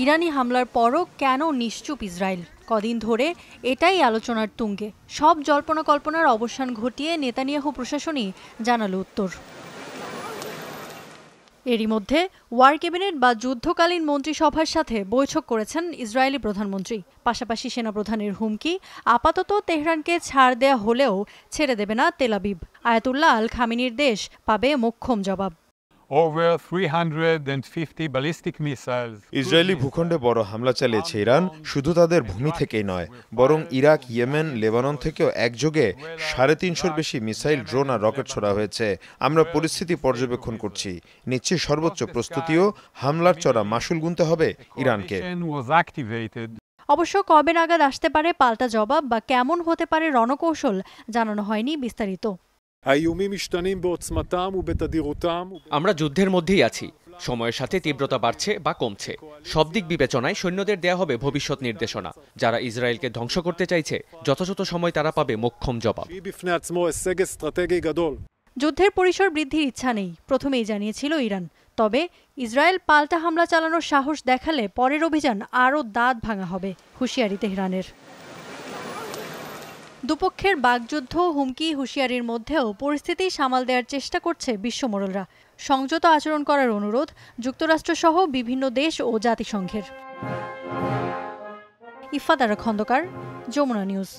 ইরানি হামলার পরও কেন নিশ্চুপ ইসরায়েল? কদিন ধরে এটাই আলোচনার তুঙ্গে। সব জল্পনা কল্পনার অবসান ঘটিয়ে নেতানিয়াহু প্রশাসনই জানালো উত্তর। এরই মধ্যে ওয়ার ক্যাবিনেট বা যুদ্ধকালীন মন্ত্রিসভার সাথে বৈঠক করেছেন ইসরায়েলি প্রধানমন্ত্রী। পাশাপাশি সেনাপ্রধানের হুমকি, আপাতত তেহরানকে ছাড় দেয়া হলেও ছেড়ে দেবে না তেল আবিব। আয়াতুল্লাহ আল খামেনির দেশ পাবে মোক্ষম জবাব। ইসরায়েলি ভূখণ্ডে বড় হামলা চালিয়েছে ইরান, শুধু তাদের ভূমি থেকেই নয়, বরং ইরাক, ইয়েমেন, লেবানন থেকেও একযোগে ৩৫০-র বেশি মিসাইল, ড্রোন আর রকেট ছোড়া হয়েছে। আমরা পরিস্থিতি পর্যবেক্ষণ করছি, নিচ্ছি সর্বোচ্চ প্রস্তুতিও। হামলার চড়া মাশুল গুনতে হবে ইরানকে। অবশ্য কবে নাগাদ আসতে পারে পাল্টা জবাব বা কেমন হতে পারে রণকৌশল জানানো হয়নি বিস্তারিত। আমরা যুদ্ধের মধ্যেই আছি। সময়ের সাথে তীব্রতা বাড়ছে বা কমছে। সব দিক বিবেচনায় সৈন্যদের দেয়া হবে ভবিষ্যৎ নির্দেশনা। যারা ইসরায়েলকে ধ্বংস করতে চাইছে, যথাযথ সময় তারা পাবে মোক্ষম জবাব। যুদ্ধের পরিসর বৃদ্ধির ইচ্ছা নেই, প্রথমেই জানিয়েছিল ইরান। তবে ইসরায়েল পাল্টা হামলা চালানোর সাহস দেখালে পরের অভিযান আরও দাঁত ভাঙা হবে, হুঁশিয়ারি তেহরানের। দুপক্ষের বাগযুদ্ধ, হুমকি, হুঁশিয়ারির মধ্যেও পরিস্থিতি সামাল দেওয়ার চেষ্টা করছে বিশ্বমোড়লরা। সংযত আচরণ করার অনুরোধ যুক্তরাষ্ট্রসহ বিভিন্ন দেশ ও জাতিসংঘের। ইফাত আরা খন্দকার, যমুনা নিউজ।